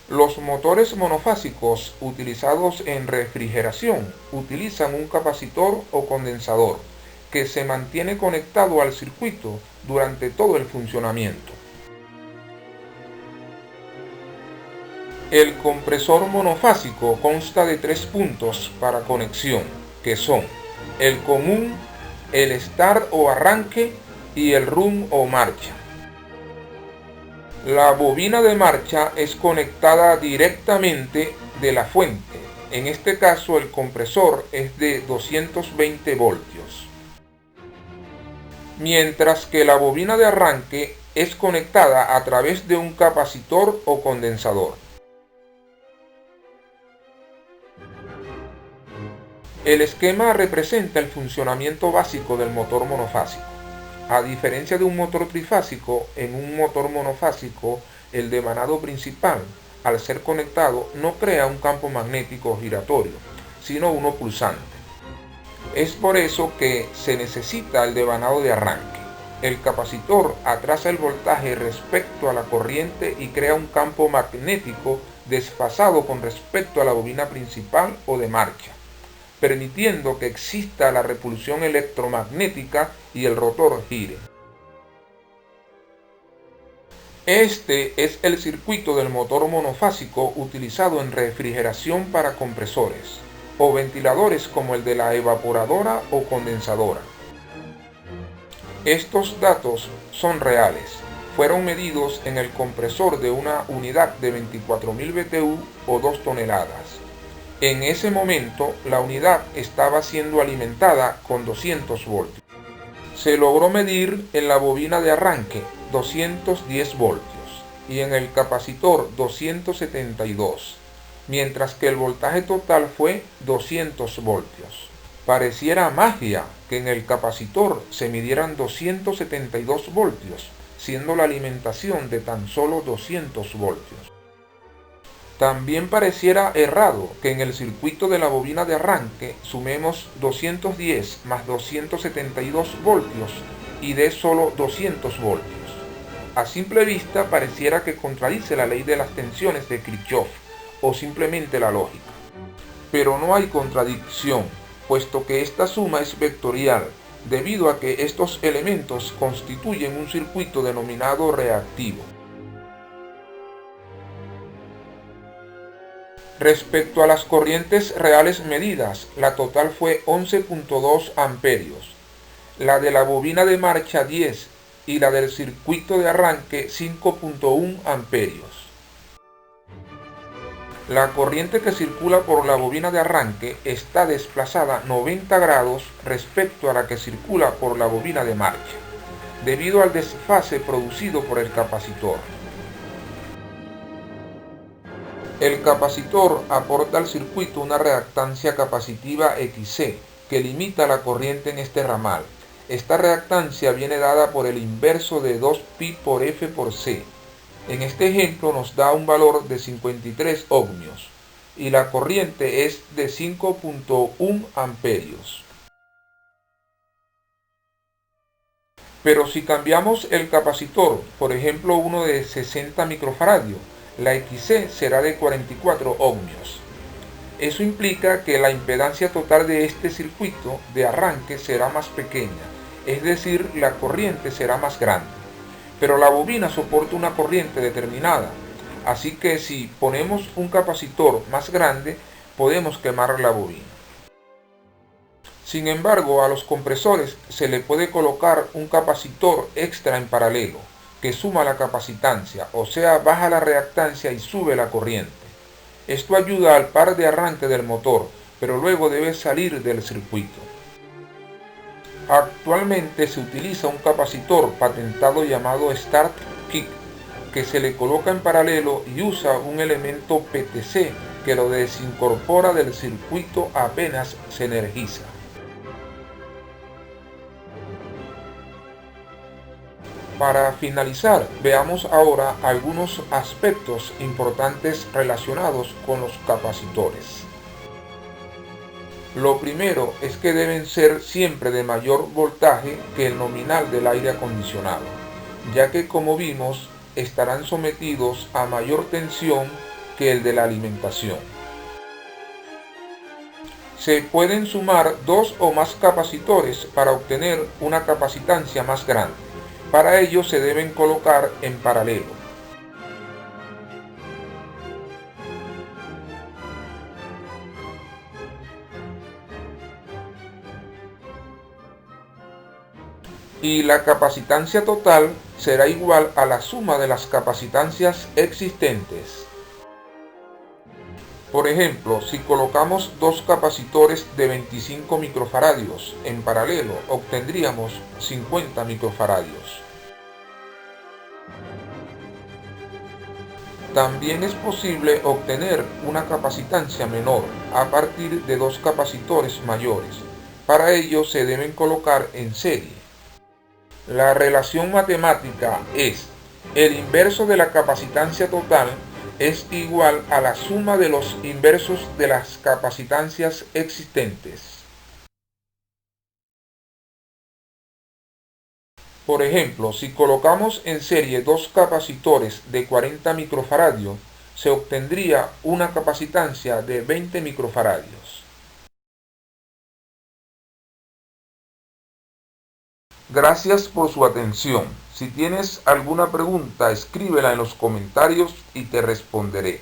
Los motores monofásicos utilizados en refrigeración utilizan un capacitor o condensador que se mantiene conectado al circuito durante todo el funcionamiento. El compresor monofásico consta de 3 puntos para conexión, que son el común, el start o arranque y el run o marcha. La bobina de marcha es conectada directamente de la fuente. En este caso el compresor es de 220 voltios. Mientras que la bobina de arranque es conectada a través de un capacitor o condensador. El esquema representa el funcionamiento básico del motor monofásico. A diferencia de un motor trifásico, en un motor monofásico, el devanado principal, al ser conectado, no crea un campo magnético giratorio, sino uno pulsante. Es por eso que se necesita el devanado de arranque. El capacitor atrasa el voltaje respecto a la corriente y crea un campo magnético desfasado con respecto a la bobina principal o de marcha, permitiendo que exista la repulsión electromagnética y el rotor gire. Este es el circuito del motor monofásico utilizado en refrigeración para compresores o ventiladores como el de la evaporadora o condensadora. Estos datos son reales. Fueron medidos en el compresor de una unidad de 24.000 BTU o 2 toneladas. En ese momento, la unidad estaba siendo alimentada con 200 voltios. Se logró medir en la bobina de arranque 210 voltios y en el capacitor 272, mientras que el voltaje total fue 200 voltios. Pareciera magia que en el capacitor se midieran 272 voltios, siendo la alimentación de tan solo 200 voltios. También pareciera errado que en el circuito de la bobina de arranque sumemos 210 más 272 voltios y dé solo 200 voltios. A simple vista pareciera que contradice la ley de las tensiones de Kirchhoff o simplemente la lógica. Pero no hay contradicción, puesto que esta suma es vectorial, debido a que estos elementos constituyen un circuito denominado reactivo. Respecto a las corrientes reales medidas, la total fue 11.2 amperios, la de la bobina de marcha 10 y la del circuito de arranque 5.1 amperios. La corriente que circula por la bobina de arranque está desplazada 90 grados respecto a la que circula por la bobina de marcha, debido al desfase producido por el capacitor. El capacitor aporta al circuito una reactancia capacitiva XC que limita la corriente en este ramal. Esta reactancia viene dada por el inverso de 2pi por F por C. En este ejemplo nos da un valor de 53 ohmios y la corriente es de 5.1 amperios. Pero si cambiamos el capacitor, por ejemplo uno de 60 microfaradios, la XC será de 44 ohmios. Eso implica que la impedancia total de este circuito de arranque será más pequeña, es decir, la corriente será más grande. Pero la bobina soporta una corriente determinada, así que si ponemos un capacitor más grande, podemos quemar la bobina. Sin embargo, a los compresores se le puede colocar un capacitor extra en paralelo, que suma la capacitancia, o sea, baja la reactancia y sube la corriente. Esto ayuda al par de arranque del motor, pero luego debe salir del circuito. Actualmente se utiliza un capacitor patentado llamado Start Kick, que se le coloca en paralelo y usa un elemento PTC que lo desincorpora del circuito apenas se energiza. Para finalizar, veamos ahora algunos aspectos importantes relacionados con los capacitores. Lo primero es que deben ser siempre de mayor voltaje que el nominal del aire acondicionado, ya que como vimos estarán sometidos a mayor tensión que el de la alimentación. Se pueden sumar dos o más capacitores para obtener una capacitancia más grande. Para ello se deben colocar en paralelo. Y la capacitancia total será igual a la suma de las capacitancias existentes. Por ejemplo, si colocamos dos capacitores de 25 microfaradios en paralelo, obtendríamos 50 microfaradios. También es posible obtener una capacitancia menor a partir de dos capacitores mayores. Para ello se deben colocar en serie. La relación matemática es: el inverso de la capacitancia total es igual a la suma de los inversos de las capacitancias existentes. Por ejemplo, si colocamos en serie dos capacitores de 40 microfaradios, se obtendría una capacitancia de 20 microfaradios. Gracias por su atención. Si tienes alguna pregunta, escríbela en los comentarios y te responderé.